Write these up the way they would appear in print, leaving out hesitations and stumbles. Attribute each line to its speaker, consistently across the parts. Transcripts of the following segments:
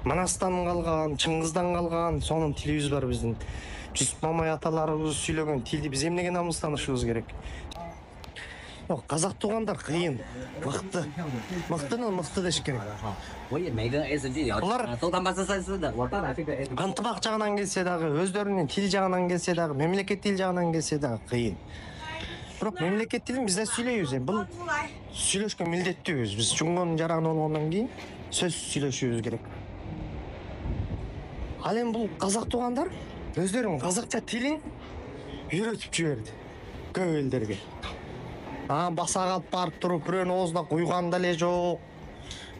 Speaker 1: Манастан калган, Чыңгыздан калган сонун тилибиз бар биздин. Жүсүп Мамай аталарыбыз сүйлөгөн тилди биз эмнеге намыстанышыбыз керек? Казак туугандар кыйын, мыкты. Мыктыны мыкты деш керек. Ынтымак жагынан келсе дагы, өздөрүнүн тил жагынан келсе дагы, мемлекет тил жагынан келсе дагы кыйын. Бирок мемлекет тилин биз да сүйлөйбүз. Бул сүйлөшкө милдеттүүбүз. Биз чуңгонун жараны болгондон кийин сөз сүйлөшүбүз керек. Ал эми бул казак туугандар өздөрүнүн казакча тилин үйрөтүп жиберди көп элдерге. Баса калып барып туруп бирөөнүн оозуна куйган деле жок.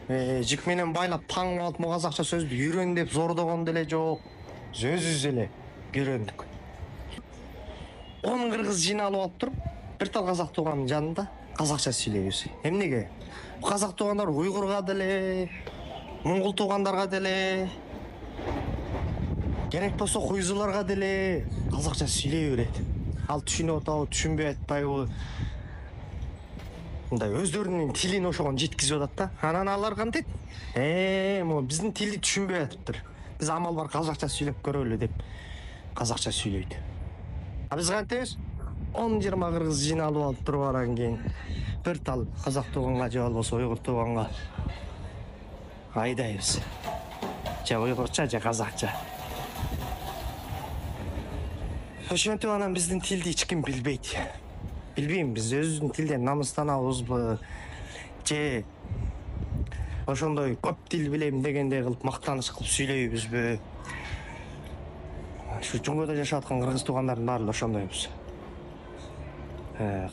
Speaker 1: Жик менен байлап таңып алып могу казакча сөздү үйрөн деп зордогон деле жок. Өзүбүз эле үйрөндүк. 10 кыргыз жыйналып алып туруп, бир тал казак туугандын жанында казакча сүйлөйбүз. Эмнеге? Бул казак туугандар уйгурга деле, моңгол туугандарга деле, керек болсо куйзуларга деле казакча сүйлөй берет. Ал түшүнүп атабы, түшүнбөй атпайбы? Мындай өздөрүнүн тилин ошогон жеткизип атат да. Анан алар кантет? Могу биздин тилди түшүнбөй атыптыр. Биз амал бар казакча сүйлөп көрөлү деп казакча сүйлөйт. Биз кантебиз? 10-20 кыргыз жыйналып алып туруп анан кийин бир тал казак тууганга же болбосо уйгур тууганга айдайбыз. Же уйгурча, же казакча. Ошентип анан биздин тилди эч ким билбейт. Билбейм, биз өзүбүздүн тилден намыстанабызбы, же ошондой көп тил билем дегендей кылып мактаныш кылып сүйлөйбүзбү? Ушу чуңгөдө жашап аткан кыргыз туугандардын баары ошондойбуз.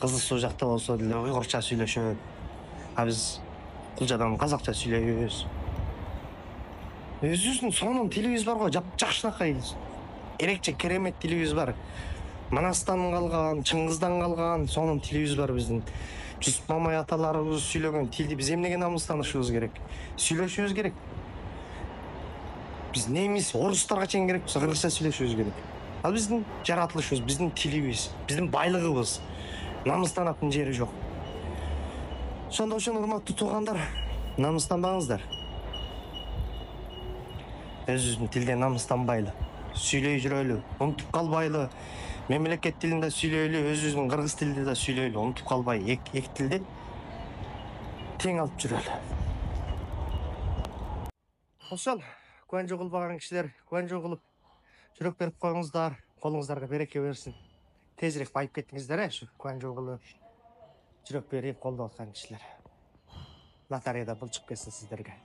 Speaker 1: Кызыл Суу жакта болсо деле уйгурча сүйлөшөт. Биз кулжадан казакча сүйлөйбүз. Өзүбүздүн сонун тилибиз бар го, жакшынакай. Эрекче керемет тилибиз бар. Манастан калган, Чыңгыздан калган сонун тилибиз бар биздин. Жүсүп Мамай аталарыбыз сүйлөгөн тилди биз эмнеге намыстанышыбыз керек? Сүйлөшүбүз керек. Биз немис, орустарга чейин керек болсо кыргызча сүйлөшүбүз керек. Ал биздин жаратылышыбыз, биздин тилибиз, биздин байлыгыбыз. Намыстанатын жери жок. Ошондо урматтуу туугандар, намыстанбаңыздар. Өзүбүздүн тилден намыстанбайлы. Сүйлөй жүрөлү, унутуп калбайлы. Мемлекет тилинде сүйлөйлү, өзүбүздүн кыргыз тилинде да сүйлөйлү, унутуп калбай эки тилди тең алып жүрөлү. Ошол кубанжоо кылбаган кишилер кубанжоо кылып жүрөк берип коюңуздар, колуңуздарга береке берсин. Тезирээк байып кеттиңиздер, ушу кубанжоо кылып жүрөк берип колдоп аткан кишилер. Лотереяда бул чыгып кетсин сиздерге.